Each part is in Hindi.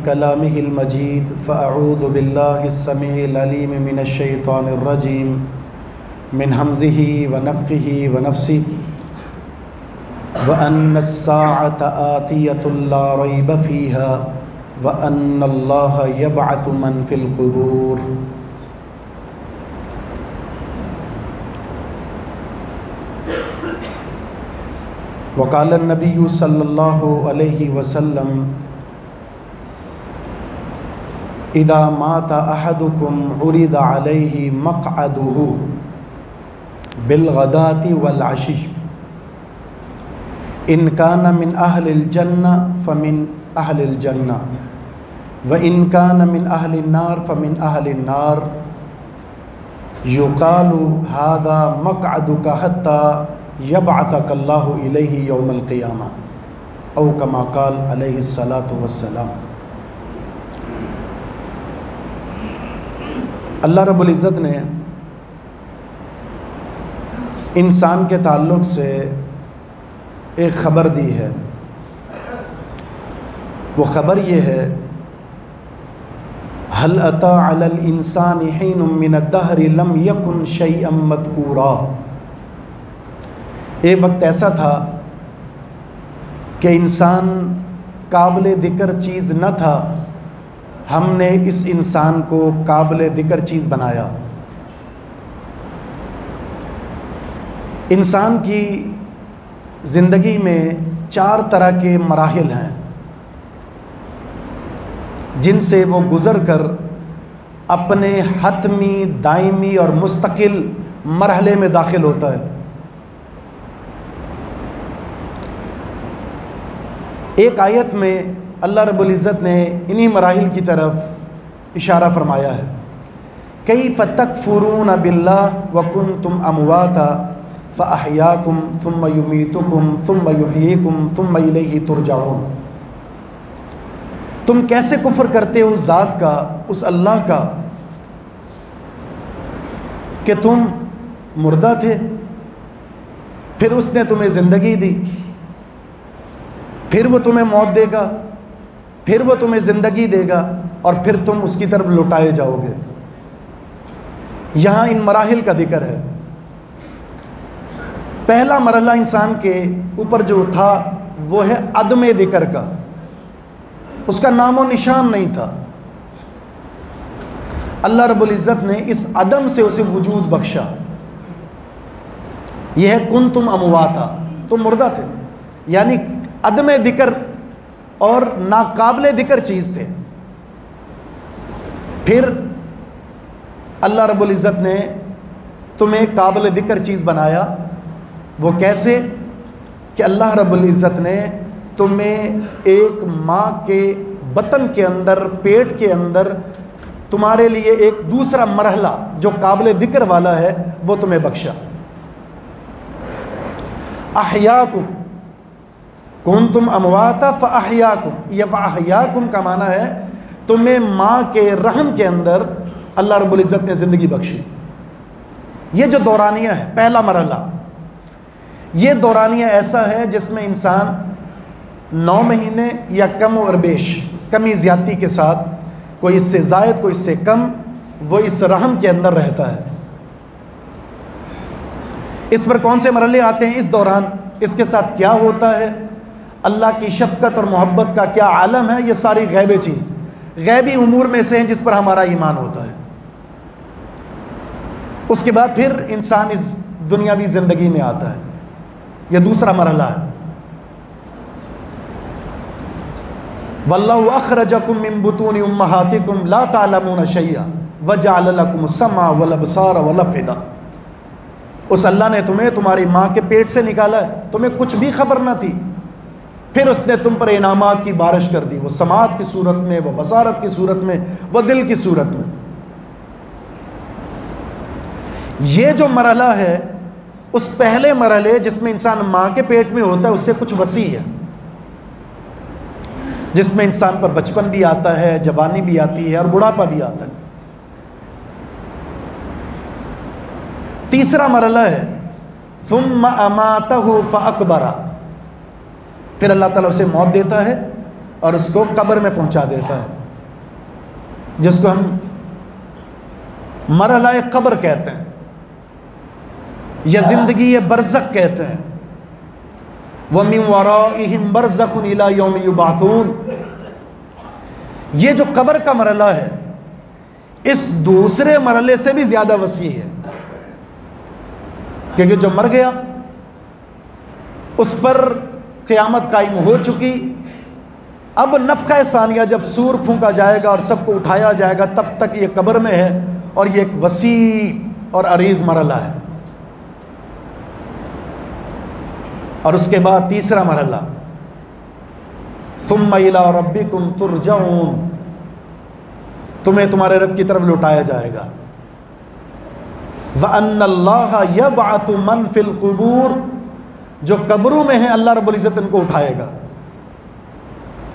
कलामिहिल मजीद फ़अऊज़ु बिल्लाहिस समीइल अलीम मिनश शैतानिर रजीम मिन हम्ज़िही व नफ़्ख़िही व नफ़्सिही व अन्नस साअता आतियतुन ला रैब फ़ीहा व अन्नल्लाह यबअसु मन फ़िल क़ुबूर। वक़ाल नबी सल्लल्लाहु अलैहि वसल्लम इदा माता अहदुकुम उरिदा अलैहि मक़अदुहु बिलग़दाति वल अशी इन कान मिन अहलिल जन्ना फ़मिन अहलिल जन्ना व इन कान मिन अहलिन नार फ़मिन अहलिन नार युक़ालु हाज़ा मक़अदुका हत्ता यबअसकल्लाहु इलैहि यौमल क़ियामा औ कमा क़ाल अलैहिस्सलातु वस्सलाम। अल्लाह रब्बुल इज़्ज़त ने इंसान के ताल्लुक़ से एक ख़बर दी है। वो ख़बर ये है, हल अता अलल इंसानि हीनुम मिनद्दहरि लम यकुन शैअम मज़कूरा। एक वक्त ऐसा था कि इंसान काबिल ज़िक्र चीज़ न था, हमने इस इंसान को काबिल ज़िक्र चीज़ बनाया। इंसान की ज़िंदगी में 4 तरह के मराहिल हैं जिनसे वो गुज़र कर अपने हतमी, दायमी और मुस्तकिल मरहले में दाखिल होता है। एक आयत में अल्लाह रब्बुल इज़्ज़त ने इन्हीं मराहिल की तरफ इशारा फरमाया है, कैफ़ तकफ़ुरून बिल्लाह व कुन्तुम अमवाता फ़अहयाकुम थुम्मा युमीतुकुम थुम्मा युहयीकुम थुम्मा इलैहि तुरजाऊन। तुम कैसे कुफ्र करते हो उस ज़ात का, उस अल्लाह का कि तुम मुर्दा थे, फिर उसने तुम्हें ज़िंदगी दी, फिर वो तुम्हें मौत देगा, फिर वो तुम्हें ज़िंदगी देगा और फिर तुम उसकी तरफ लौटाए जाओगे। यहाँ इन मराहिल का जिक्र है। पहला मरहला इंसान के ऊपर जो था वो है अदम ज़िक्र का, उसका नामो निशान नहीं था। अल्लाह रब्बुल इज़्ज़त ने इस अदम से उसे वजूद बख्शा। यह है कुन्तुम अमवाता, तुम मुर्दा थे, यानी अदम ज़िक्र और नाकाबिल ज़िक्र चीज़ थे। फिर अल्लाह रब्बुल इज़्ज़त ने तुम्हें काबिल ज़िक्र चीज़ बनाया। वो कैसे कि अल्लाह रब्बुल इज़्ज़त ने तुम्हें एक माँ के बतन के अंदर, पेट के अंदर तुम्हारे लिए एक दूसरा मरहला जो काबिल ज़िक्र वाला है वो तुम्हें बख्शा। अहयाकुम कुन्तुम अमवाता फ़अहयाकुम, ये फ़अहयाकुम का माना है तुम्हें माँ के रहम के अंदर अल्लाह रब्बुल इज़्ज़त ने ज़िंदगी बख्शी। ये जो दौरानिया है, पहला मरहला, ये दौरानिया ऐसा है जिसमें इंसान 9 महीने या कम और बेश, कमी ज़्यादती के साथ, कोई इससे ज़ायद कोई इससे कम, वो इस रहम के अंदर रहता है। इस पर कौन से मरहले आते हैं, इस दौरान इसके साथ क्या होता है, अल्लाह की शफ़क़त और मोहब्बत का क्या आलम है, ये सारी गैबी चीज़, गैबी उमूर में से हैं जिस पर हमारा ईमान होता है। उसके बाद फिर इंसान इस दुनियावी ज़िंदगी में आता है। यह दूसरा मरहला है। वल्लाहु अखरजकुम मिन बुतूनि उम्महातिकुम ला तालमून शैया वजअल लकुमुस समा वल अबसार वल अफ़इदा। उस अल्लाह ने तुम्हें तुम्हारी माँ के पेट से निकाला है, तुम्हें कुछ भी खबर ना थी, फिर उसने तुम पर इनामात की बारिश कर दी, वो समात की सूरत में, वो बसारत की सूरत में, वो दिल की सूरत में। ये जो मरहला है उस पहले मरहले जिसमें इंसान माँ के पेट में होता है उससे कुछ वसी है, जिसमें इंसान पर बचपन भी आता है, जवानी भी आती है और बुढ़ापा भी आता है। तीसरा मरहला है सुम्मा अमातहु फ़अकबरा, फिर अल्लाह ताला उसे मौत देता है और उसको कब्र में पहुंचा देता है, जिसको हम मरहला कब्र कहते हैं या ज़िंदगी बरज़ख कहते हैं। व मिन वराइहिम बरज़खुन इला यौम युबअसून। ये जो कब्र का मरहला है इस दूसरे मरहले से भी ज़्यादा वसी है, क्योंकि जो मर गया उस पर क़यामत कायम हो चुकी। अब नफ़ख़ा सानिया जब सूर फूंका जाएगा और सबको उठाया जाएगा, तब तक ये कब्र में है, और ये एक वसी और अरीज़ मरहला है। और उसके बाद तीसरा मरहला, सुम्मा इला रब्बिकुम तुरजऊन, तुम्हें तुम्हारे रब की तरफ लौटाया जाएगा। व अन्नल्लाह यबअतु मन फिल कुबूर, जो कब्रों में है अल्लाह रब्बुल इज़्ज़त इनको उठाएगा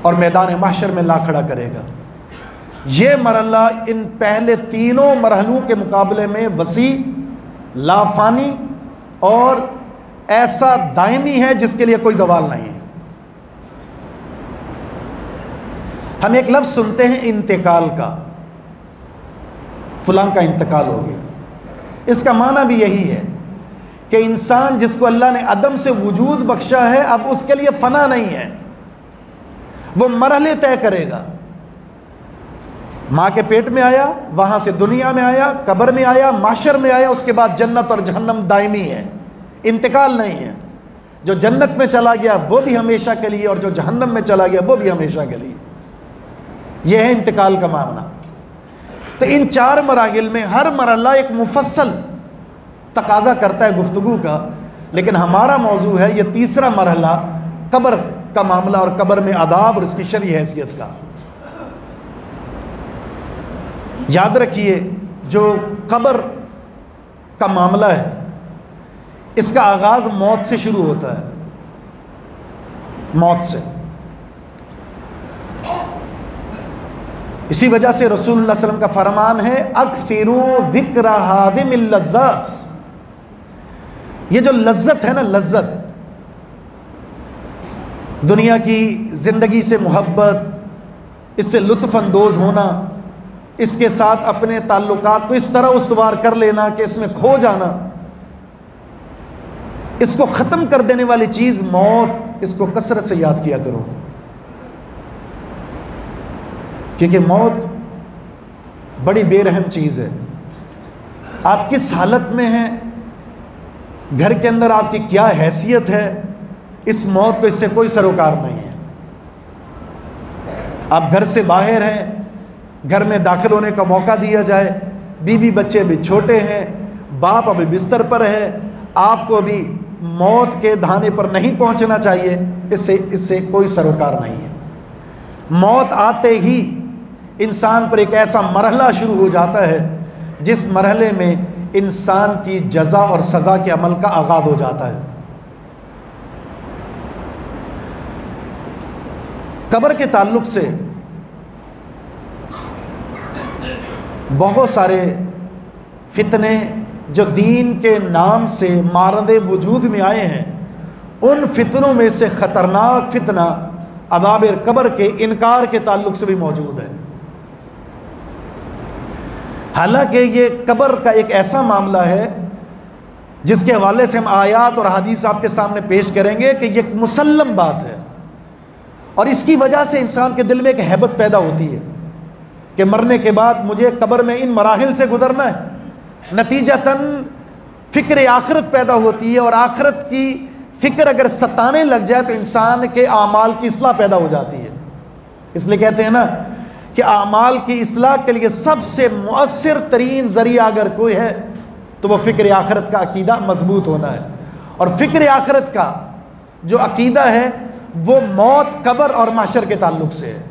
और मैदान महशर में ला खड़ा करेगा। ये मरहला इन पहले तीनों मरहलों के मुकाबले में वसी, लाफानी और ऐसा दायमी है जिसके लिए कोई जवाल नहीं है। हम एक लफ्ज़ सुनते हैं इंतकाल का, फलां का इंतकाल हो गया। इसका माना भी यही है कि इंसान जिसको अल्लाह ने अदम से वजूद बख्शा है, अब उसके लिए फना नहीं है, वो मरहले तय करेगा। माँ के पेट में आया, वहाँ से दुनिया में आया, कब्र में आया, माशर में आया, उसके बाद जन्नत और जहन्नम दायमी है, इंतकाल नहीं है। जो जन्नत में चला गया वो भी हमेशा के लिए, और जो जहन्नम में चला गया वो भी हमेशा के लिए। यह है इंतकाल का मामला। तो इन चार मराहिल में हर मरहला एक मुफस्सल तकाजा करता है गुफ्तगू का, लेकिन हमारा मौजू है ये तीसरा मरहला, कब्र का मामला और कब्र में अदाब और इसकी शरई हैसियत का। याद रखिए, जो कब्र का मामला है इसका आगाज़ मौत से शुरू होता है, मौत से। इसी वजह से रसूलुल्लाह सल्लल्लाहु अलैहि वसल्लम का फरमान है, अक्सिरू ज़िक्र हादिमिल लज़्ज़ात। ये जो लज्जत है ना, लज्जत, दुनिया की ज़िंदगी से मोहब्बत, इससे लुत्फ़ अंदोज़ होना, इसके साथ अपने ताल्लुकात को इस तरह उस्तवार कर लेना कि इसमें खो जाना, इसको ख़त्म कर देने वाली चीज़ मौत। इसको कसरत से याद किया करो, क्योंकि मौत बड़ी बेरहम चीज़ है। आप किस हालत में हैं, घर के अंदर आपकी क्या हैसियत है, इस मौत को इससे कोई सरोकार नहीं है। आप घर से बाहर हैं, घर में दाखिल होने का मौका दिया जाए, बीवी बच्चे अभी छोटे हैं, बाप अभी बिस्तर पर है, आपको अभी मौत के धाने पर नहीं पहुंचना चाहिए, इससे कोई सरोकार नहीं है। मौत आते ही इंसान पर एक ऐसा मरहला शुरू हो जाता है जिस मरहले में इंसान की जज़ा और सज़ा के अमल का आगाज़ हो जाता है। कब्र के ताल्लुक़ से बहुत सारे फितने जो दीन के नाम से मारदे वजूद में आए हैं, उन फितनों में से ख़तरनाक फितना अज़ाब कब्र के इनकार के ताल्लुक़ से भी मौजूद है। हालांकि ये कब्र का एक ऐसा मामला है जिसके हवाले से हम आयात और हदीस आपके सामने पेश करेंगे कि ये मुसल्लम बात है, और इसकी वजह से इंसान के दिल में एक हैबत पैदा होती है कि मरने के बाद मुझे कब्र में इन मराहिल से गुजरना है। नतीजतन फ़िक्र आखिरत पैदा होती है, और आखिरत की फ़िक्र अगर सताने लग जाए तो इंसान के आमाल की इस्लाह पैदा हो जाती है। इसलिए कहते हैं ना कि आमाल की इस्लाह के लिए सबसे मुअस्सिर तरीन ज़रिया अगर कोई है तो वह फ़िक्र आखिरत का अकीदा मजबूत होना है। और फ़िक्र आखिरत का जो अकीदा है वो मौत, कब्र और माशर के ताल्लुक़ से है।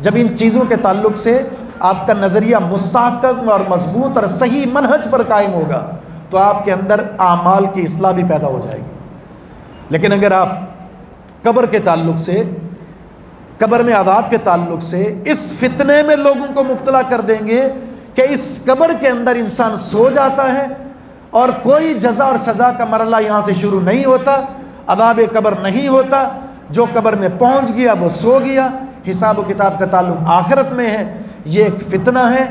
जब इन चीज़ों के ताल्लुक़ से आपका नज़रिया मुस्तहकम और मजबूत और सही मनहज पर कायम होगा तो आपके अंदर आमाल की इस्लाह भी पैदा हो जाएगी। लेकिन अगर आप कब्र के ताल्लुक़ से, कब्र में अज़ाब के ताल्लुक़ से इस फितने में लोगों को मुब्तला कर देंगे कि इस कब्र के अंदर इंसान सो जाता है और कोई जज़ा और सज़ा का मरहला यहाँ से शुरू नहीं होता, अज़ाब कब्र नहीं होता, जो कब्र में पहुँच गया वो सो गया, हिसाब किताब का ताल्लुक आखिरत में है, ये एक फितना है,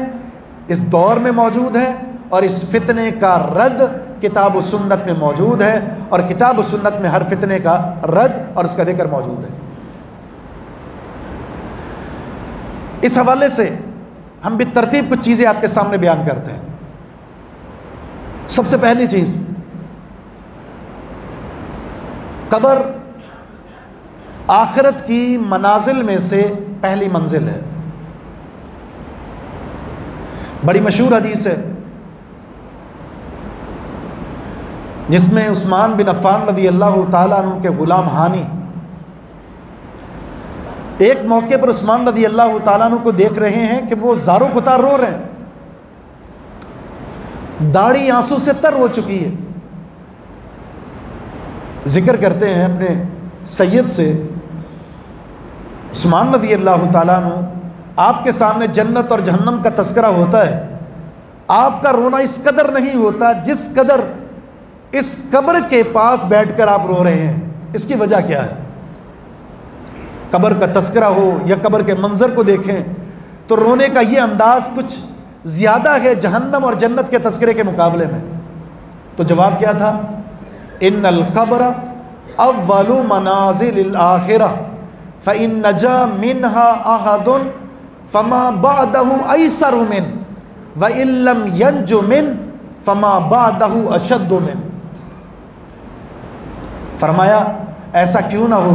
इस दौर में मौजूद है, और इस फितने का रद्द किताब व सुन्नत में मौजूद है, और किताब व सुन्नत में हर फितने का रद्द और उसका जिक्र मौजूद है। इस हवाले से हम भी तरतीब कुछ चीज़ें आपके सामने बयान करते हैं। सबसे पहली चीज़, कब्र आखिरत की मनाजिल में से पहली मंजिल है। बड़ी मशहूर हदीस है जिसमें उस्मान बिन अफ़्फ़ान रज़ी अल्लाह ताला अन्हु के ग़ुलाम हानी एक मौके पर उस्मान रज़ी अल्लाह ताला अन्हु को देख रहे हैं कि वो ज़ारो कुतार रो रहे हैं, दाढ़ी आंसू से तर हो चुकी है। जिक्र करते हैं अपने सैयद से, उस्मान रज़ी अल्लाह ताला अन्हु, आपके सामने जन्नत और जहन्नम का तस्करा होता है, आपका रोना इस कदर नहीं होता जिस कदर इस कब्र के पास बैठकर आप रो रहे हैं। इसकी वजह क्या है? कब्र का तस्करा हो या कब्र के मंजर को देखें तो रोने का ये अंदाज कुछ ज़्यादा है जहन्नम और जन्नत के तस्करे के मुकाबले में। तो जवाब क्या था? इन्नल कब्र अव्वलु मनाजिलिल आखिरह फ़इन नजा मिन्हा अहदुन फमा बादहु ऐसरु मिन व इल्लम यंजु मिन फमा बादहु अशद्दु मिन। फरमाया ऐसा क्यों ना हो,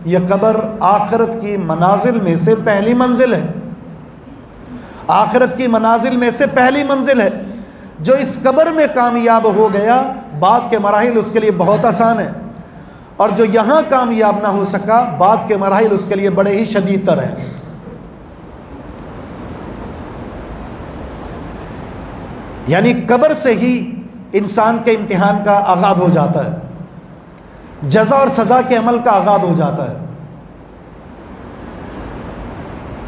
यह कब्र आखिरत की मनाजिल में से पहली मंजिल है, आखिरत की मनाजिल में से पहली मंजिल है। जो इस कब्र में कामयाब हो गया, बाद के मराहिल उसके लिए बहुत आसान है, और जो यहाँ कामयाब ना हो सका, बाद के मराहिल उसके लिए बड़े ही शदीद तर हैं। यानी कब्र से ही इंसान के इम्तिहान का आगाज़ हो जाता है, जज़ा और सज़ा के अमल का आगाज़ हो जाता है।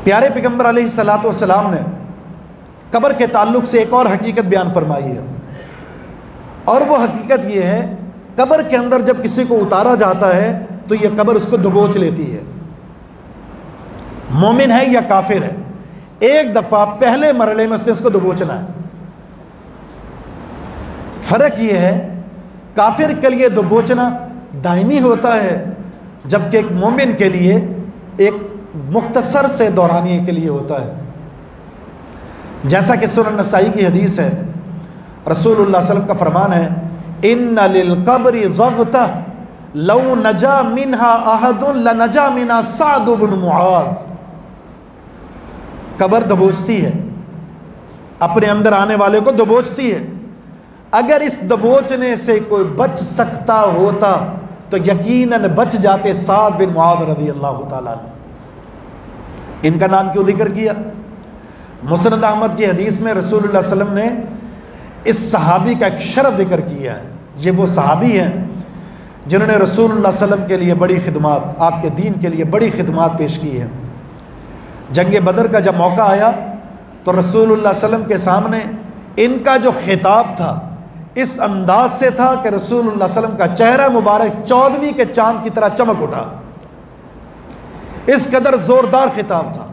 प्यारे पैगम्बर अलैहिस्सलातु वस्सलाम ने कब्र के ताल्लुक़ से एक और हकीकत बयान फरमाई है, और वो हकीकत ये है, कब्र के अंदर जब किसी को उतारा जाता है तो यह कब्र उसको दबोच लेती है। मोमिन है या काफिर है, एक दफ़ा पहले मरले में उसको दबोचना है। फ़र्क ये है, काफिर के लिए दबोचना दायमी होता है, जबकि एक मोमिन के लिए एक मुख्तसर से दौरानिए के लिए होता है। जैसा कि सुनन नसाई की हदीस है, रसूलुल्लाह सल्लल्लाहु अलैहि वसल्लम का फरमान है, इन्ना लिल कब्रि ज़ग़ता लौ नजा मिन्हा अहदुन लनजा मिना साद बिन मुआज़। कब्र दबोचती है, अपने अंदर आने वाले को दबोचती है। अगर इस दबोचने से कोई बच सकता होता तो यकीनन बच जाते साद बिन मुआज़ रज़ी अल्लाह ताला अन्हु। इनका नाम क्यों जिक्र किया? मुस्नद अहमद की हदीस में रसूलुल्लाह सल्लल्लाहु अलैहि वसल्लम ने इस सहाबी का एक शरफ जिक्र किया है। ये वो सहाबी हैं जिन्होंने रसूलुल्लाह सल्लल्लाहु अलैहि वसल्लम के लिए बड़ी खिदमत, आपके दीन के लिए बड़ी खिदमत पेश की है। जंग बदर का जब मौका आया तो रसूलुल्लाह सल्लल्लाहु अलैहि वसल्लम के सामने इनका जो खिताब था इस अंदाज से था कि रसूलुल्लाह सल्लल्लाहु अलैहि वसल्लम का चेहरा मुबारक 14वीं के चांद की तरह चमक उठा। इस कदर जोरदार खिताब था।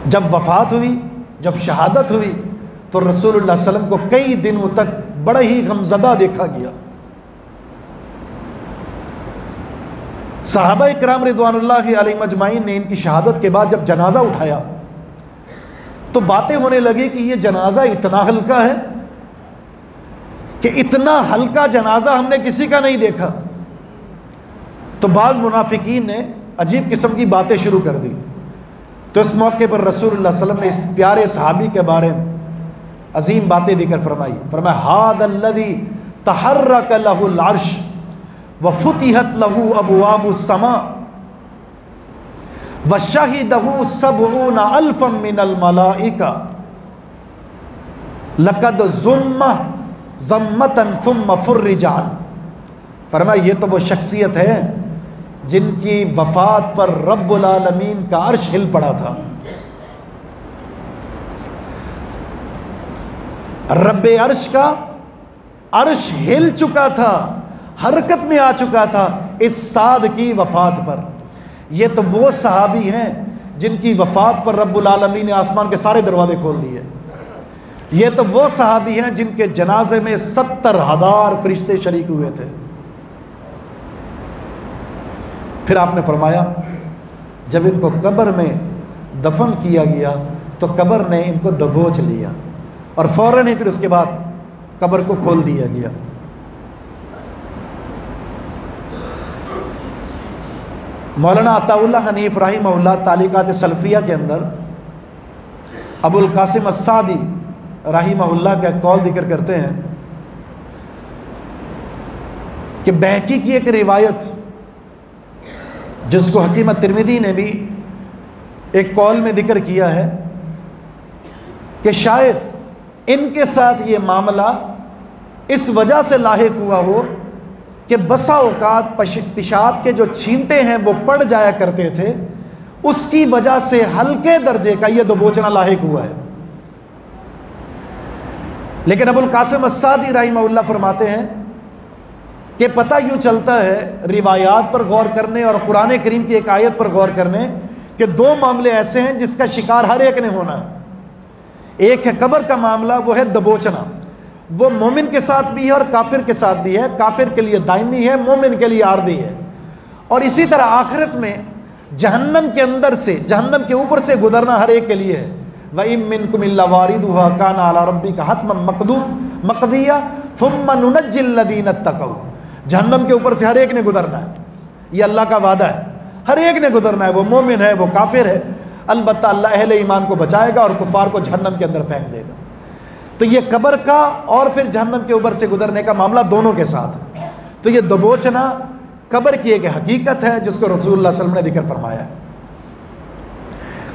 जब वफात हुई, जब शहादत हुई, तो रसूलुल्लाह सल्लल्लाहु अलैहि वसल्लम को कई दिनों तक बड़ा ही गमज़दा देखा गया। सहाबा इकराम रिज़वानुल्लाहि अलैहिम अजमाइन ने इनकी शहादत के बाद जब जनाजा उठाया तो बातें होने लगी कि ये जनाजा इतना हल्का है कि इतना हल्का जनाजा हमने किसी का नहीं देखा। तो बाज़ मुनाफिकीन ने अजीब किस्म की बातें शुरू कर दी। तो इस मौके पर रसूलुल्लाह सल्लल्लाहु अलैहि वसल्लम ने इस प्यारे सहाबी के बारे में अजीम बातें देकर फरमाई। फरमाया हादल्लज़ी तहर्रक लहुल अर्श व फुतिहत लहू अबवाबुस समा व शहिदहू सबऊना अल्फम मिनल मलाइका लक़द ज़ुम्मा ज़म्मतन थुम्मा फुर्रिजान। फरमाया ये तो वो शख्सियत है जिनकी वफ़ात पर रब्बुल आलमीन का अर्श हिल पड़ा था। रब्बे अर्श का अर्श हिल चुका था, हरकत में आ चुका था इस साद की वफ़ात पर। ये तो वो सहाबी हैं जिनकी वफात पर रब्बुल आलमीन ने आसमान के सारे दरवाजे खोल दिए। ये तो वो सहाबी हैं जिनके जनाजे में 70,000 फरिश्ते शरीक हुए थे। फिर आपने फरमाया जब इनको कब्र में दफन किया गया तो कब्र ने इनको दबोच लिया और फौरन ही फिर उसके बाद कब्र को खोल दिया गया। मौलाना अताउल्लाह हनीफ रहिमहुल्लाह तालिकात सल्फिया के अंदर अबुल कासिम अस्सादी रहिमहुल्लाह का कौल जिक्र करते हैं कि बहकी की एक रिवायत जिसको हकीम तिरमिदी ने भी एक कौल में जिक्र किया है कि शायद इनके साथ ये मामला इस वजह से लाहिक हुआ हो कि बसा औकात पेशाब के जो छींटे हैं वो पड़ जाया करते थे, उसकी वजह से हल्के दर्जे का ये दबोचना लाहिक हुआ है। लेकिन अबुल कासिम अस्सादी रहिमहुल्लाह फरमाते हैं कि पता यूँ चलता है रिवायात पर गौर करने और कुरान करीम की एक आयत पर गौर करने कि दो मामले ऐसे हैं जिसका शिकार हर एक ने होना है। एक है कब्र का मामला, वो है दबोचना, वो मोमिन के साथ भी है और काफिर के साथ भी है। काफिर के लिए दायमी है, मोमिन के लिए आर्दी है। और इसी तरह आखिरत में जहन्नम के अंदर से, जहन्नम के ऊपर से गुजरना हर एक के लिए है। वइम मिनकुम इल्ला वारिदुहा काना अला रब्बिका हतमन मक़दिया थुम्मा नुनज्जिल लदीना तक़व। जहन्नम के ऊपर से हर एक ने गुजरना है, ये अल्लाह का वादा है, हर एक ने गुजरना है। वो मोमिन है, वो काफिर है, अलबत्ता अल्लाह अहले ईमान को बचाएगा और कुफार को जहन्नम के अंदर फेंक देगा। तो ये कब्र का और फिर जहन्नम के ऊपर से गुजरने का मामला दोनों के साथ है। तो ये दबोचना कब्र की एक हकीकत है जिसको रसूलुल्लाह सल्लल्लाहु अलैहि वसल्लम ने जिक्र फरमाया है।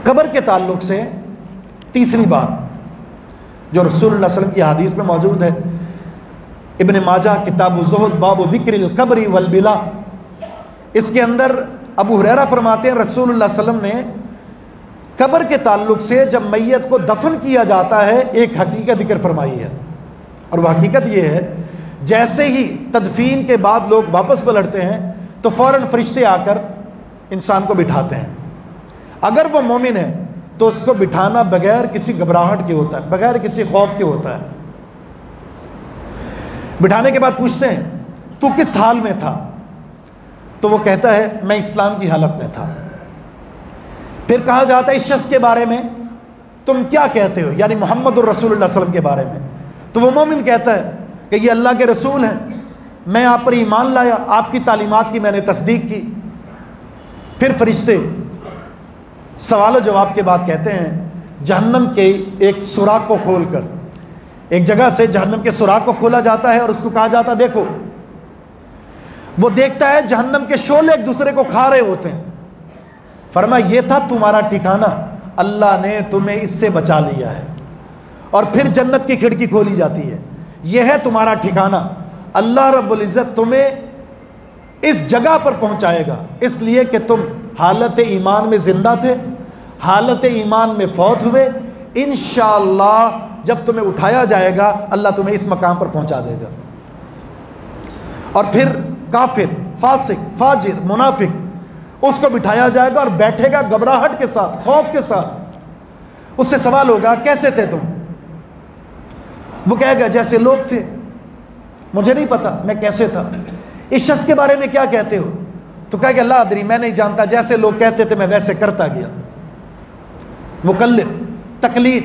कब्र के ताल्लुक से तीसरी बात जो रसूलुल्लाह सल्लल्लाहु अलैहि वसल्लम की हदीस में मौजूद है, इब्न माजा किताब ज़ुहद बाब ज़िक्रिल क़ब्रि वल बिला, इसके अंदर अबू हुरैरा फरमाते हैं रसूलुल्लाह सल्लल्लाहु अलैहि वसल्लम ने कब्र के ताल्लुक से जब मैयत को दफन किया जाता है एक हकीकत जिक्र फरमाई है। और वह हकीकत ये है, जैसे ही तदफीन के बाद लोग वापस पलटते हैं तो फ़ौरन फरिश्ते आकर इंसान को बिठाते हैं। अगर वो मोमिन है तो उसको बिठाना बगैर किसी घबराहट के होता है, बगैर किसी खौफ के होता है। बिठाने के बाद पूछते हैं तू किस हाल में था, तो वो कहता है मैं इस्लाम की हालत में था। फिर कहा जाता है इस शख्स के बारे में तुम क्या कहते हो, यानी मोहम्मदुर रसूलुल्लाह सल्लल्लाहु अलैहि वसल्लम के बारे में। तो वो मोमिन कहता है कि ये अल्लाह के रसूल हैं, मैं आप पर ईमान लाया, आपकी तालीमात की मैंने तस्दीक की। फिर फरिश्ते सवाल जवाब के बाद कहते हैं जहन्नम के एक सुराख को खोलकर, एक जगह से जहन्नम के सुराख को खोला जाता है और उसको कहा जाता है देखो। वो देखता है जहन्नम के शोले एक दूसरे को खा रहे होते हैं। फरमाया ये था तुम्हारा ठिकाना, अल्लाह ने तुम्हें इससे बचा लिया है। और फिर जन्नत की खिड़की खोली जाती है, यह है तुम्हारा ठिकाना, अल्लाह रब्बुल इज़्ज़त तुम्हें इस जगह पर पहुंचाएगा, इसलिए कि तुम हालत ईमान में जिंदा थे, हालत ईमान में फौत हुए। इंशाअल्लाह जब तुम्हें उठाया जाएगा अल्लाह तुम्हें इस मकाम पर पहुंचा देगा। और फिर काफिर, फासिक, फाजिर, मुनाफिक उसको बिठाया जाएगा और बैठेगा घबराहट के साथ, खौफ के साथ। उससे सवाल होगा कैसे थे तुम, वो कहेगा जैसे लोग थे, मुझे नहीं पता मैं कैसे था। इस शख्स के बारे में क्या कहते हो, तो कहेगा अल्लाह अदरी, मैं नहीं जानता, जैसे लोग कहते थे मैं वैसे करता गया। मुकल्लिफ, तकलीद,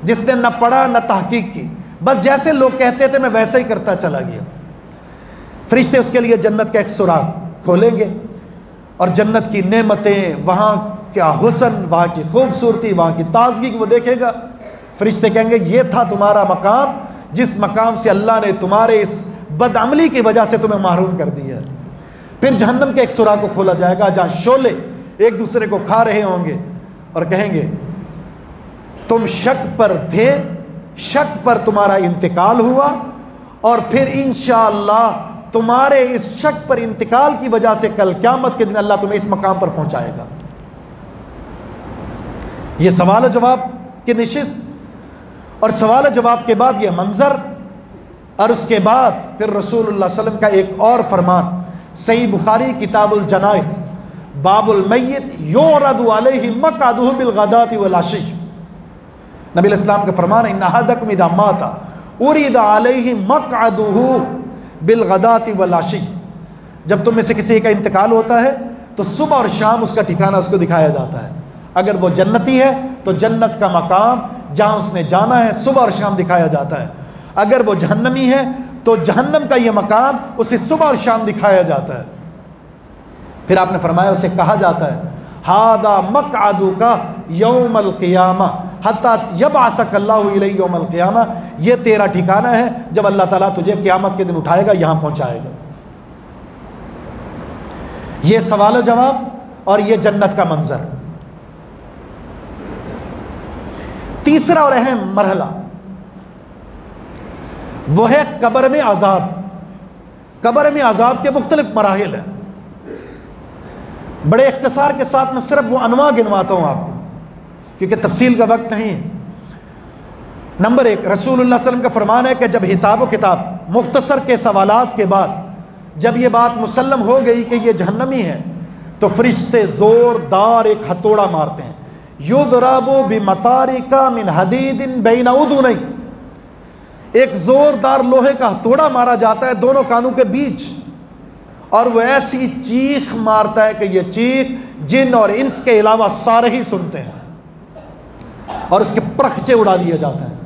जिसने न पढ़ा न तहकीक की, बस जैसे लोग कहते थे मैं वैसे ही करता चला गया। फरिश्ते उसके लिए जन्नत का एक सुराग खोलेंगे और जन्नत की नेमतें, वहाँ क्या हुस्न, वहाँ की खूबसूरती, वहाँ की ताजगी को वो देखेगा। फरिश्ते कहेंगे ये था तुम्हारा मकाम, जिस मकाम से अल्लाह ने तुम्हारे इस बदअमली की वजह से तुम्हें महरूम कर दिया। फिर जहन्नम के एक सुराग को खोला जाएगा जहाँ शोले एक दूसरे को खा रहे होंगे और कहेंगे तुम शक पर थे, शक पर तुम्हारा इंतकाल हुआ और फिर इंशाअल्लाह तुम्हारे इस शक पर इंतकाल की वजह से कल क़यामत के दिन अल्लाह तुम्हें इस मकाम पर पहुंचाएगा। ये सवाल जवाब की निशिस्त और सवाल जवाब के बाद ये मंजर, और उसके बाद फिर रसूलुल्लाह सल्लल्लाहु अलैहि वसल्लम का एक और फरमान, सही बुखारी किताबुल जनाइज़ बाबुल मय्यत युरदु अलैहि मक़अदुहु बिल गदाति वल अशी। नबी अलैहिस्सलाम का फरमान है, इन्ना अहदकुम इज़ा माता उरिदा अलैहि मक़अदुहु बिल गदाति वल अशी। जब तुम में से किसी का इंतकाल होता है तो सुबह और शाम उसका ठिकाना उसको दिखाया जाता है। अगर वो जन्नती है तो जन्नत का मकाम जहाँ उसने जाना है सुबह और शाम दिखाया जाता है। अगर वो जहन्नमी है तो जहन्नम का ये मकाम उसे सुबह और शाम दिखाया जाता है। फिर आपने फरमाया, उसे कहा जाता है, हादा मक़अदुका यौमल क़ियामा हत्ता यबअसकल्लाहु इलैहि यौमल क़ियामा। ये तेरा ठिकाना है, जब अल्लाह ताला तुझे क़यामत के दिन उठाएगा, यहाँ पहुँचाएगा। ये सवाल जवाब और ये जन्नत का मंजर। तीसरा और अहम मरहला वो है कब्र में अजाब। कब्र में अजाब के मुख्तलिफ मराहिल हैं। बड़े इख्तिसार के साथ मैं सिर्फ वो अनवा गिनवाता हूँ आपको, क्योंकि तफसील का वक्त नहीं है। नंबर 1, रसूलुल्लाह सल्लल्लाहु अलैहि वसल्लम का फरमान है कि जब हिसाब व किताब मुख्तसर के सवालात के बाद जब ये बात मुसल्लम हो गई कि ये जहन्नमी है, तो फरिश्ते ज़ोरदार एक हथौड़ा मारते हैं। युदरबु बिमतारिका मिन हदीदिन बैन उदुनैहि। एक ज़ोरदार लोहे का हथौड़ा मारा जाता है दोनों कानों के बीच, और वो ऐसी चीख मारता है कि ये चीख जिन और इंस के अलावा सारे ही सुनते हैं, और उसके प्रखचे उड़ा दिए जाते हैं।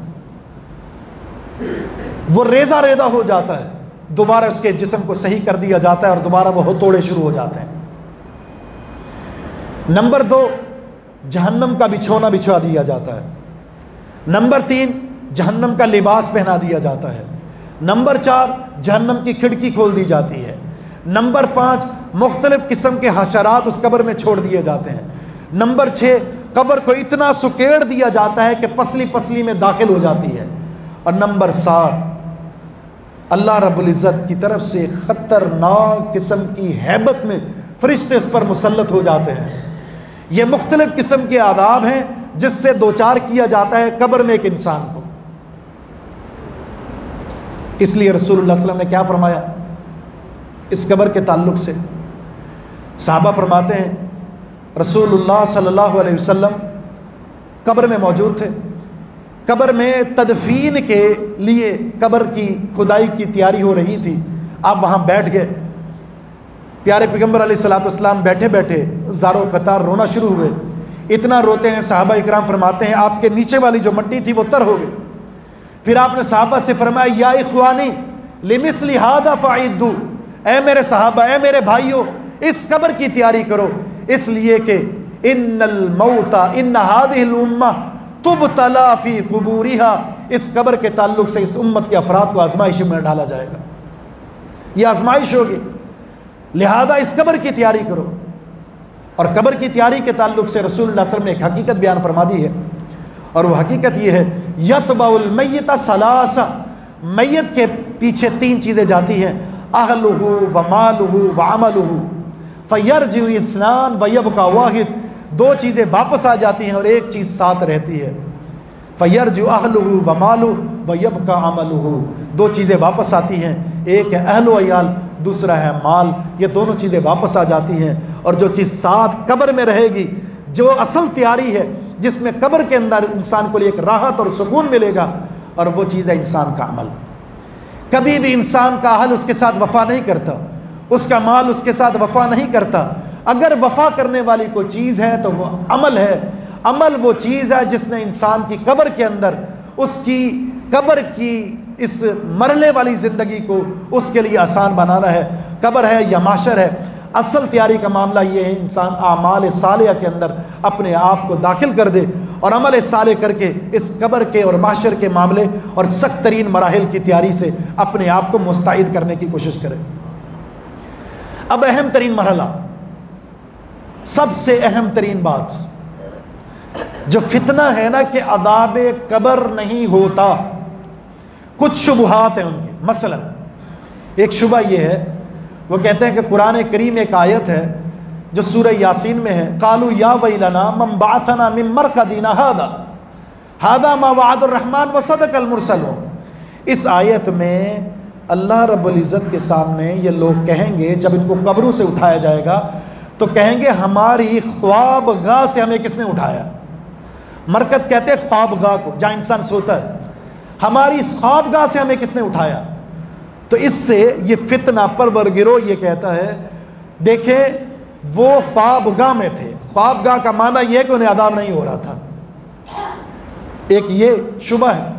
वो रेजा रेदा हो जाता है, दोबारा उसके जिस्म को सही कर दिया जाता है और दोबारा वो हथौड़े शुरू हो जाते हैं। नंबर 2, जहन्नम का बिछौना बिछा दिया जाता है। नंबर 3, जहन्नम का लिबास पहना दिया जाता है। नंबर 4, जहन्नम की खिड़की खोल दी जाती है। नंबर 5, मुख्तलिफ किस्म के हशरात उस कब्र में छोड़ दिए जाते हैं। नंबर 6, कब्र को इतना सुकेड़ दिया जाता है कि पसली पसली में दाखिल हो जाती है। और नंबर 7, अल्लाह रब्बुल इज़्ज़त की तरफ से खतरनाक किस्म की हैबत में फरिश्ते उस पर मुसल्लत हो जाते हैं। ये मुख्तलिफ किस्म के आदाब हैं जिससे दो चार किया जाता है कब्र में एक इंसान को। इसलिए रसूलुल्लाह सल्लल्लाहु अलैहि वसल्लम ने क्या फरमाया इस कब्र के ताल्लुक से? सहाबा फरमाते हैं, रसूलुल्लाह सल्लल्लाहु अलैहि वसल्लम कब्र में मौजूद थे। कब्र में तदफीन के लिए कब्र की खुदाई की तैयारी हो रही थी। आप वहाँ बैठ गए। प्यारे पैगम्बर अलैहिस्सलातु वस्सलाम बैठे बैठे ज़ारो कतार रोना शुरू हुए। इतना रोते हैं, सहाबा इकराम फरमाते हैं आपके नीचे वाली जो मट्टी थी वो तर हो गई। फिर आपने सहाबा से फरमाया, या इख्वानी लिमिस्ली हादा फ़ाइद्दू, ऐ मेरे सहाबा, ऐ मेरे भाइयों, इस कब्र की तैयारी करो, इसलिए कि इन्नल मौता इन्ना हादिहिल उम्मा तुबतला फी कुबूरिहा, इस कब्र के ताल्लुक से इस उम्मत के अफराद को आजमाइश में डाला जाएगा। ये आजमाइश होगी, लिहाजा इस कब्र की तैयारी करो। और कब्र की तैयारी के ताल्लुक से रसूलुल्लाह सल्लल्लाहु अलैहि वसल्लम ने एक हकीकत बयान फरमा दी है, और वह हकीकत ये है, यतबाउल मय्यित सलासा, मैयत के पीछे 3 चीज़ें जाती हैं, अहलुहु व मालुहु व अमलुहु फयरजिउ इत्नान व यबका वाहिद। 2 चीज़ें वापस आ जाती हैं और एक चीज़ साथ रहती है। फयरजिउ अहलुहु व मालुहु व यबका अमलुहु, 2 चीज़ें वापस आती हैं, एक है अहल व अयाल, दूसरा है माल। ये दोनों चीज़ें वापस आ जाती हैं, और जो चीज़ साथ कब्र में रहेगी, जो असल तैयारी है जिसमें कब्र के अंदर इंसान को एक राहत और सुकून मिलेगा, और वो चीज़ है इंसान का अमल। कभी भी इंसान का अहल उसके साथ वफा नहीं करता, उसका माल उसके साथ वफा नहीं करता। अगर वफा करने वाली कोई चीज़ है तो वो अमल है। अमल वो चीज़ है जिसने इंसान की कब्र के अंदर उसकी कब्र की इस मरने वाली ज़िंदगी को उसके लिए आसान बनाना है। कब्र है या माशर है, असल तैयारी का मामला ये है, इंसान आमाल सालिया के अंदर अपने आप को दाखिल कर दे और अमल साले करके इस कब्र के और माशर के मामले और सख्त तरीन मराहिल की तैयारी से अपने आप को मुस्तैद करने की कोशिश करे। अब अहम तरीन मरहला, सबसे अहम तरीन बात, जो फितना है ना कि अज़ाबे कब्र नहीं होता। कुछ शुबहात हैं उनके। मसलन एक शुबा ये है, वो कहते हैं कि कुरान करीम एक आयत है जो सूरह यासीन में है, कालू या वैलना मम बाअसना मिन मरकदिना हादा मा वअदुर रहमान व सदकल मुरसलून। इस आयत में अल्लाह रब्बुल इज़्ज़त के सामने ये लोग कहेंगे, जब इनको कब्रों से उठाया जाएगा तो कहेंगे हमारी ख्वाबगाह से हमें किसने उठाया। मरकत कहते हैं ख्वाबगाह को, जहाँ इंसान सोता है। हमारी इस ख्वाबगाह से हमें किसने उठाया। तो इससे ये फितना परवर गिरोह ये कहता है, देखें वो ख्वाबगाह में थे। ख्वाबगाह का माना यह कि उन्हें अदाब नहीं हो रहा था। एक ये शुबा है।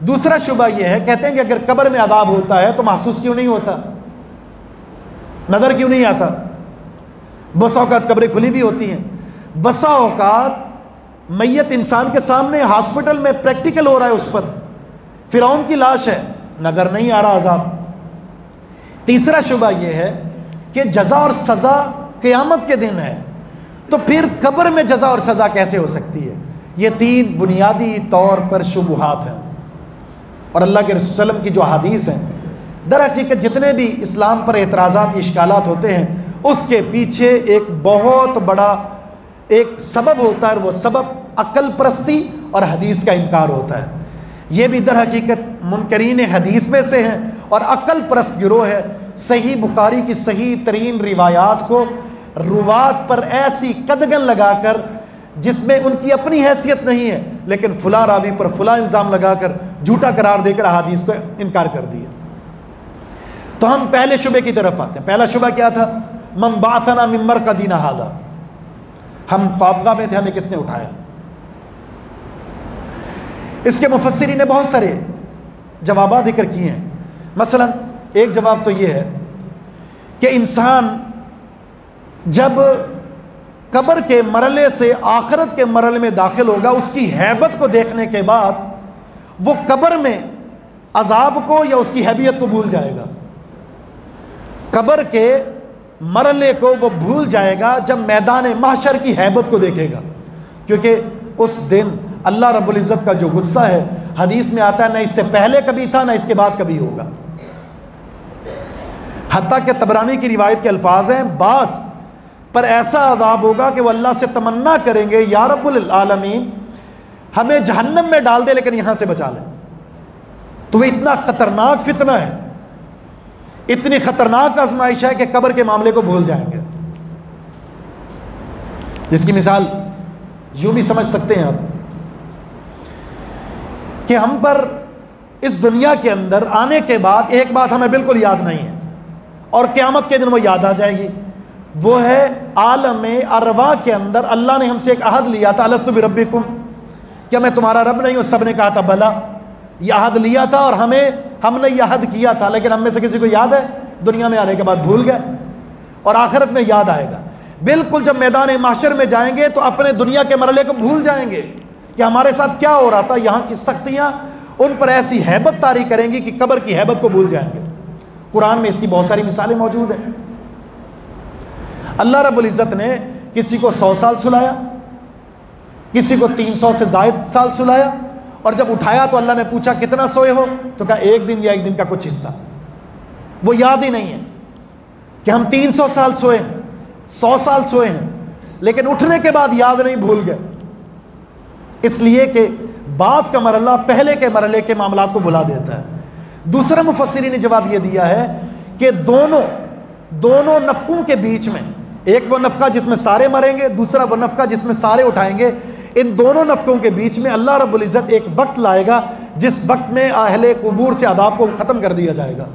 दूसरा शुबा ये है, कहते हैं कि अगर कब्र में अदाब होता है तो महसूस क्यों नहीं होता, नजर क्यों नहीं आता। बसा औकात कब्रें खुली भी होती हैं, बसा औकात मैयत इंसान के सामने हॉस्पिटल में प्रैक्टिकल हो रहा है, उस पर फिरौन की लाश है, नजर नहीं आ रहा अजाब। तीसरा शुबा यह है कि जजा और सजा क़यामत के दिन है, तो फिर कब्र में जजा और सजा कैसे हो सकती है। ये तीन बुनियादी तौर पर शुबहात हैं। और अल्लाह के रसूल सल्लल्लाहु अलैहि वसल्लम की जो हदीस हैं, दर हकीकत जितने भी इस्लाम पर एतराज़ात इश्कालात होते हैं उसके पीछे एक बहुत बड़ा एक सबब होता है, वो सबब अक्ल परस्ती और हदीस का इनकार होता है। ये भी दर हकीकत मुनकरीन हदीस में से हैं और अक्ल परस्त गिरोह है। सही बुखारी की सही तरीन रिवायात को रुवात पर ऐसी कदगन लगाकर जिसमें उनकी अपनी हैसियत नहीं है, लेकिन फुला रावी पर फुला इल्ज़ाम लगाकर झूठा करार देकर हदीस को इनकार कर दिया। तो हम पहले शुबे की तरफ आते हैं। पहला शुबा क्या था, मन बासना मिन मरकदिना हादा, हम ख्वाबगाह में थे, हमें किसने उठाया। इसके मुफस्सिरीन ने बहुत सारे जवाब जिक्र किए हैं। मसलन एक जवाब तो यह है कि इंसान जब कब्र के मरले से आखिरत के मरले में दाखिल होगा, उसकी हैबत को देखने के बाद वो कब्र में अजाब को या उसकी हैबियत को भूल जाएगा। कब्र के मरले को वो भूल जाएगा जब मैदान महशर की हैबत को देखेगा, क्योंकि उस दिन अल्लाह रब्बुल इज़्ज़त का जो गुस्सा है, हदीस में आता है, ना इससे पहले कभी था ना इसके बाद कभी होगा। हत्ता के तबरानी की रिवायत के अल्फाज हैं, बास पर ऐसा अज़ाब होगा कि वो अल्लाह से तमन्ना करेंगे, या रब्बुल आलमीन हमें जहन्नम में डाल दे लेकिन यहां से बचा ले। तो वह इतना खतरनाक फितना है, इतनी खतरनाक आजमाइश है कि कब्र के मामले को भूल जाएंगे। जिसकी मिसाल यूं भी समझ सकते हैं आप कि हम पर इस दुनिया के अंदर आने के बाद एक बात हमें बिल्कुल याद नहीं है और क़यामत के दिन वो याद आ जाएगी। वो है आलम अरवा के अंदर अल्लाह ने हमसे एक अहद लिया था, अलस्तु बिरब्बिकुम, क्या मैं तुम्हारा रब नहीं हूँ। सब ने कहा था बला, यह अहद लिया था और हमने यह अहद किया था, लेकिन हम में से किसी को याद है, दुनिया में आने के बाद भूल गए और आखिरत में याद आएगा। बिल्कुल जब मैदान महशर में जाएंगे तो अपने दुनिया के मरले को भूल जाएंगे कि हमारे साथ क्या हो रहा था। यहाँ की सख्तियाँ उन पर ऐसी हैबत तारी करेंगी कि कब्र की हैबत को भूल जाएंगे। कुरान में इसकी बहुत सारी मिसालें मौजूद हैं। अल्लाह रब्बुल इज़्ज़त ने किसी को 100 साल सुलाया, किसी को 300 से ज़ायद साल सुलाया, और जब उठाया तो अल्लाह ने पूछा कितना सोए हो, तो कहा एक दिन या एक दिन का कुछ हिस्सा। वो याद ही नहीं है कि हम 300 साल सोए हैं, 100 साल सोए हैं, लेकिन उठने के बाद याद नहीं, भूल गए। इसलिए कि बाद का मरला पहले के मरले के मामलात को भुला देता है। दूसरा मुफस्सिरीन ने जवाब यह दिया है कि दोनों नफ़कों के बीच में, एक वो नफ़का जिसमें सारे मरेंगे, दूसरा वो नफ़का जिसमें सारे उठाएंगे, इन दोनों नफ़कों के बीच में अल्लाह रब्बुल इज़्ज़त एक वक्त लाएगा जिस वक्त में अहले कुबूर से अदाब को ख़त्म कर दिया जाएगा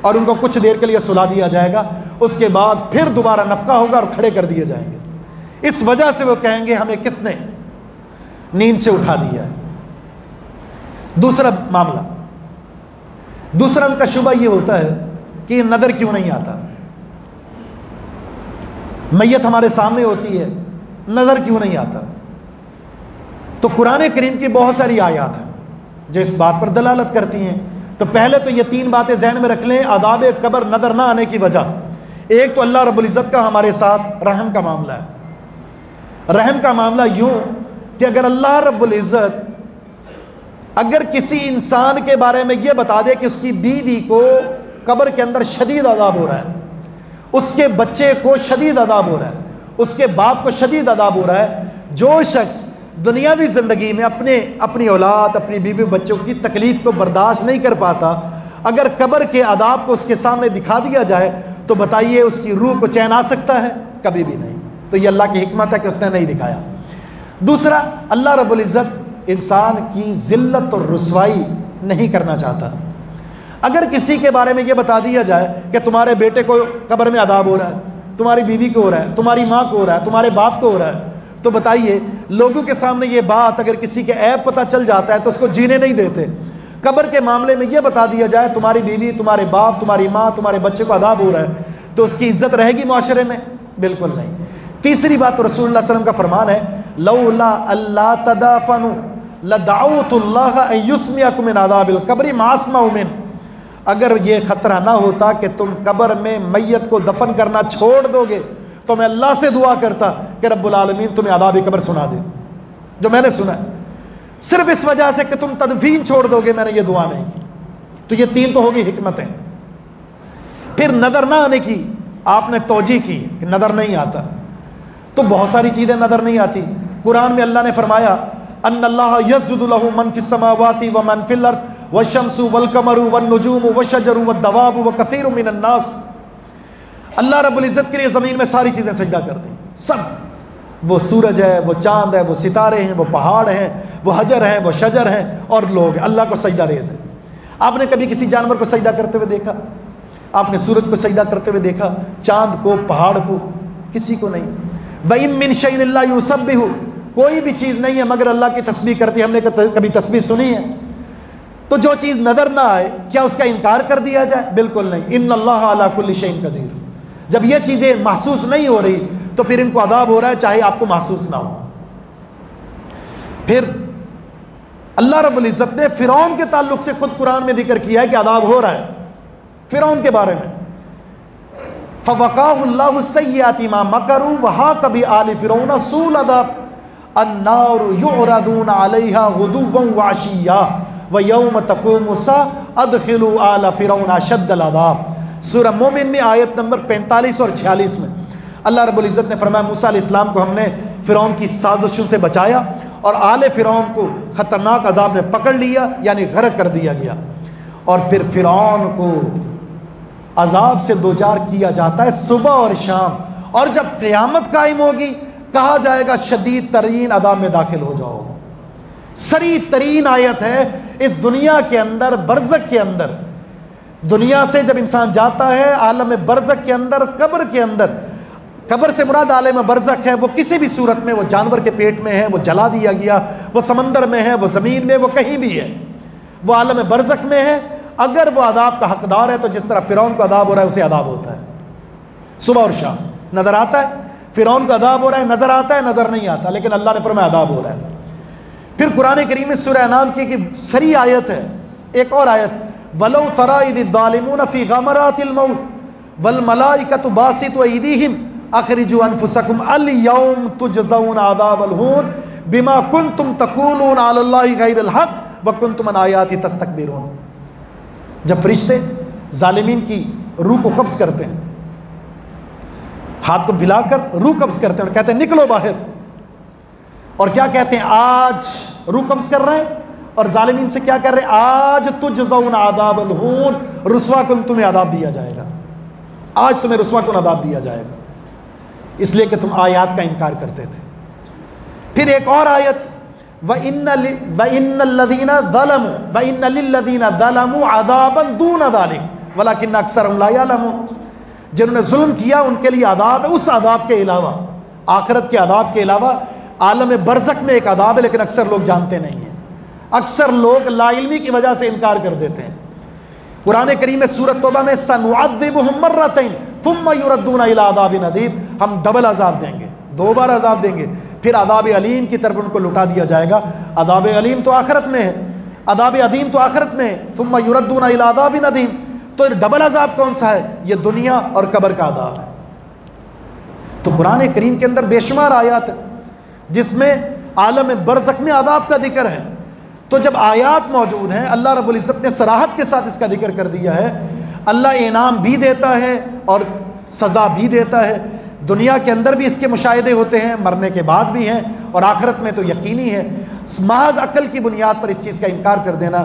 और उनको कुछ देर के लिए सुला दिया जाएगा। उसके बाद फिर दोबारा नफ़का होगा और खड़े कर दिए जाएंगे। इस वजह से वो कहेंगे हमें किसने नींद से उठा दिया है। दूसरा मामला, दूसरा उनका शुबा ये होता है कि नज़र क्यों नहीं आता। मैयत हमारे सामने होती है, नज़र क्यों नहीं आता। तो कुरान करीम की बहुत सारी आयत हैं जो इस बात पर दलालत करती हैं। तो पहले तो ये 3 बातें जहन में रख लें आदाब कब्र नज़र ना आने की वजह। एक तो अल्लाह रब्बुल इज़्ज़त का हमारे साथ रहम का मामला है। रहम का मामला यूं कि अगर अल्लाह रब्बुल इज़्ज़त अगर किसी इंसान के बारे में ये बता दे कि उसकी बीवी को कब्र के अंदर शदीद अदाब हो रहा है, उसके बच्चे को शदीद अदाब हो रहा है, उसके बाप को शदीद अदाब हो रहा है, जो शख्स दुनियावी ज़िंदगी में अपनी औलाद, अपनी बीवी बच्चों की तकलीफ़ को बर्दाश्त नहीं कर पाता, अगर कब्र के अदाब को उसके सामने दिखा दिया जाए तो बताइए उसकी रूह को चैन आ सकता है? कभी भी नहीं। तो ये अल्लाह की हिकमत है कि उसने नहीं दिखाया। दूसरा, अल्लाह रब्बुल इज़्ज़त इंसान की ज़िल्लत और रुसवाई नहीं करना चाहता। अगर किसी के बारे में ये बता दिया जाए कि तुम्हारे बेटे को कब्र में अदाब हो रहा है, तुम्हारी बीवी को हो रहा है, तुम्हारी माँ को हो रहा है, तुम्हारे बाप को हो रहा है, तो बताइए लोगों के सामने ये बात अगर किसी के ऐब पता चल जाता है तो उसको जीने नहीं देते। कब्र के मामले में ये बता दिया जाए तुम्हारी बीवी, तुम्हारे बाप, तुम्हारी माँ, तुम्हारे बच्चे को अदाब हो रहा है, तो उसकी इज्जत रहेगी माशरे में? बिल्कुल नहीं। तीसरी बात, तो रसूलुल्लाह सल्लल्लाहु अलैहि वसल्लम का फरमान है, लौला अल्लाह तदाफनु लदअउतुल्लाह अन युस्मिअकुम मिन अज़ाबिल क़ब्रि मा अस्मअु मिन। अगर ये ख़तरा ना होता कि तुम कब्र में मैयत को दफन करना छोड़ दोगे तो मैं अल्लाह से दुआ करता कि रब्बुल आलमीन तुम्हें अज़ाब कब्र सुना दे, जो मैंने सुना है। सिर्फ इस वजह से कि तुम तदफीन छोड़ दोगे मैंने ये दुआ नहीं की। तो ये तीन तो होगी हिकमतें। फिर नज़र ना आने की आपने तौजीह की कि नज़र नहीं आता, तो बहुत सारी चीज़ें नज़र नहीं आती। कुरान में अल्लाह ने फरमाया, अन्नल्लाह यस्जुदु लहु मन फिस समावाति व मन फिल अर्द वश्शम्सु वल कमरु वन नुजूमु वश्शजरु वद्दवाबु व कसीरुम मिनन नास। अल्लाह रब्बुल इज़्ज़त के लिए ज़मीन में सारी चीज़ें सजदा कर दी, सब। वो सूरज है, वो चांद है, वो सितारे हैं, वो पहाड़ हैं, वो हजर हैं, वो शजर हैं, और लोग अल्लाह को सजदा रेज़ है। आपने कभी किसी जानवर को सजदा करते हुए देखा? आपने सूरज को सजदा करते हुए देखा? चांद को, पहाड़ को? किसी को नहीं। वइन मिन शैइन इल्ला युसब्बिहु, कोई भी चीज़ नहीं है मगर अल्लाह की तस्बीह करती है। हमने कभी तस्बीह सुनी है? तो जो चीज़ नज़र ना आए क्या उसका इनकार कर दिया जाए? बिल्कुल नहीं। इन्नल्लाह अला कुल्लि शैइन कदीर। जब ये चीज़ें महसूस नहीं हो रही तो फिर इनको अदाब हो रहा है, चाहे आपको महसूस ना हो। फिर अल्लाह रब्बुल इज़्ज़त ने फ़िरौन के ताल्लुक से खुद कुरान में जिक्र किया है कि अदाब हो रहा है फ़िरौन के बारे में। फ़वक़ाहुल्लाहु सय्यिआति मा मकरू व हाक़ बि आलि फ़िरौन सूअल अज़ाब अन्नारु युअरदून अलैहा गुदुव्वन व अशिय्या व यौम तक़ूमु अस्साअ अदख़िलू आला फ़िरौन अशद्दल अज़ाब। सूरह मोमिन में आयत नंबर 45 और 46 में अल्लाह रब्बुल इज़्ज़त ने फरमाया, मूसा अलैहिस्सलाम को हमने फ़िरौन की साजिशों से बचाया और आले फ़िरौन को ख़तरनाक अज़ाब ने पकड़ लिया, यानी गर्क कर दिया गया। और फिर फ़िरौन को अज़ाब से दो चार किया जाता है सुबह और शाम, और जब क़यामत कायम होगी कहा जाएगा शदीद तरीन अज़ाब में दाखिल हो जाओ। सरी तरीन आयत है इस दुनिया के अंदर, बरज़ख के अंदर। दुनिया से जब इंसान जाता है आलम बरज़ख के अंदर, कब्र के अंदर, कब्र से मुराद आलम बरज़ख है, वो किसी भी सूरत में, वो जानवर के पेट में है, वो जला दिया गया, वो समंदर में है, वो ज़मीन में, वो कहीं भी है, वो आलम बरज़ख में है। अगर वो अदाब का हकदार है तो जिस तरह फ़िरौन को अदाब हो रहा है उसे अदाब होता है सुबह और शाम। नज़र आता है फ़िरौन को अदाब हो रहा है, नज़र आता है, नज़र नहीं आता, लेकिन अल्लाह ने फरमाया अदाब हो रहा है। फिर कुरान करीम में सूरह अनाम की सरी आयत है, एक और आयत, वलौ तरा इज़ ज़ालिमून फ़ी ग़मरातिल मौत वल मलाइकतु बासितु अयदीहिम अख़रिजू अनफुसकुम अल यौम तुजज़ौना अज़ाबल हून बिमा कुन्तुम तक़ूलून अलल्लाहि गैरल हक़ व कुन्तुम अन आयाति तस्तकबिरून। जब फरिश्ते ज़ालिमीन की रूह को कब्ज़ करते हैं, हाथ को हिलाकर रूह कब्ज़ करते हैं और कहते हैं निकलो बाहर, और क्या कहते हैं? आज रूह कब्ज़ कर रहे हैं और ज़ालिमीन से क्या कर रहे हैं? आज तुजज़ौना अज़ाबल हून, रुस्वा कुन तुम्हें अदाब दिया जाएगा, आज तुम्हें रुस्वा कुन अदाब दिया जाएगा, इसलिए कि तुम आयात का इनकार करते थे। फिर एक और आयत, व इन्ना लिल्लज़ीना ज़लमू अज़ाबन दून ज़ालिक वलाकिन्न अक्सरहुम ला यअलमून। जिन्होंने जुल्म किया उनके लिए अदाब है उस अदाब के अलावा, आखिरत के अदाब के अलावा आलम बरज़ख में एक अदाब है, लेकिन अक्सर लोग जानते नहीं हैं। अक्सर लोग लाइल्मी की वजह से इनकार कर देते हैं। कुरान करीम में सूरत तौबा में सनुअज़्ज़िबुहुम मर्रतैन थुम्मा युरद्दूना इला अज़ाबिन अज़ीम, हम डबल अज़ाब देंगे, दो बार अज़ाब देंगे, फिर अज़ाब अलीम की तरफ उनको लुटा दिया जाएगा। अज़ाब अलीम तो आखिरत में है, अज़ाब अज़ीम तो आखिरत में है। थुम्मा युरद्दूना इला अज़ाबिन अज़ीम, तो डबल अज़ाब कौन सा है? ये दुनिया और कब्र का अज़ाब है। तो कुरान करीम के अंदर बेशुमार आयात जिसमें आलम बरज़ख में अज़ाब का जिक्र है। तो जब आयात मौजूद हैं, अल्लाह रब्बुल इज़्ज़त ने सराहत के साथ इसका जिक्र कर दिया है। अल्लाह इनाम भी देता है और सज़ा भी देता है। दुनिया के अंदर भी इसके मुशाहिदे होते हैं, मरने के बाद भी हैं, और आखिरत में तो यकीनी है। महज अक्ल की बुनियाद पर इस चीज़ का इनकार कर देना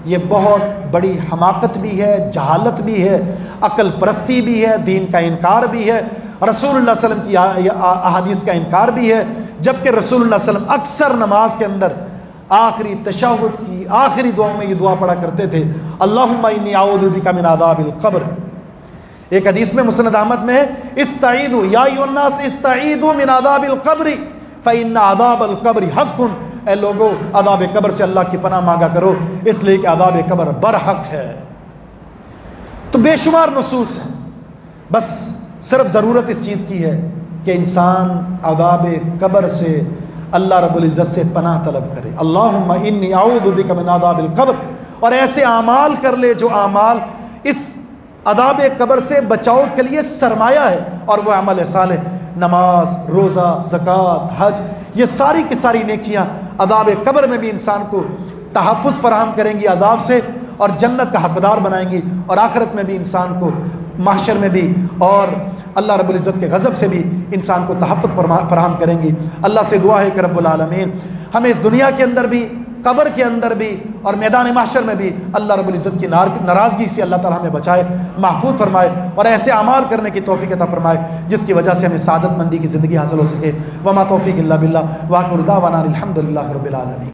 ये बहुत बड़ी हमाकत भी है, जहालत भी है, अक्ल परस्ती भी है, दीन का इनकार भी है, रसूलुल्लाह सल्लल्लाहु अलैहि वसल्लम की अहादीस का इनकार भी है, जबकि रसूलुल्लाह सल्लल्लाहु अलैहि वसल्लम अक्सर नमाज के अंदर आखिरी तशहुद की आखिरी दुआ में ये दुआ पढ़ा करते थे, अल्लाहुम्मा इन्नी अऊज़ु बिका मिन अज़ाबिल क़ब्र। एक हदीस में मुस्नद अहमद में है, इस्ताईदु या अय्युहन्नास इस्ताईदु मिन अज़ाबिल क़ब्रि फ़इन्ना अज़ाबल क़ब्रि हक़्क़ुन। ए लोगो, अज़ाब कब्र से अल्लाह की पनाह मांगा करो, इसलिए कि अज़ाब कब्र बरहक है। तो बेशुमार नसूस है, बस सिर्फ ज़रूरत इस चीज़ की है कि इंसान अज़ाब कब्र से अल्लाह रब्बुल इज़्ज़त से पनाह तलब करे। अल्लाहुम्मा इन्नी अऊज़ु बिका मिन अज़ाबिल क़ब्र, और ऐसे आमाल कर ले जो आमाल इस अज़ाब कब्र से बचाव के लिए सरमाया है, और वह अमल सालेह, नमाज, रोज़ा, ज़कात, हज, ये सारी की सारी नेकियां अज़ाब कब्र में भी इंसान को तहफ़्फ़ुज़ फराहम करेंगी अज़ाब से, और जन्नत का हकदार बनाएंगी, और आखिरत में भी इंसान को, महशर में भी, और अल्लाह रब्बुल इज़्ज़त के गज़ब से भी इंसान को तहफ़्फ़ुज़ फराहम करेंगी। अल्लाह से दुआ है कि रब्बुल आलमीन हमें इस दुनिया के अंदर भी, कब्र के अंदर भी, और मैदान महशर में भी अल्लाह रब्बुल इज़्ज़त की नाराज़गी से अल्लाह ताला हमें बचाए, महफूज फरमाए, और ऐसे अमाल करने की तौफ़ीक़ अता फरमाए जिसकी वजह से हमें सादतमंदी की ज़िंदगी हासिल हो सके। वमा तौफ़ीक़ इल्ला बिल्लाह, व आखिरु दावाना अनिल हम्दुलिल्लाहि रब्बिल आलमीन।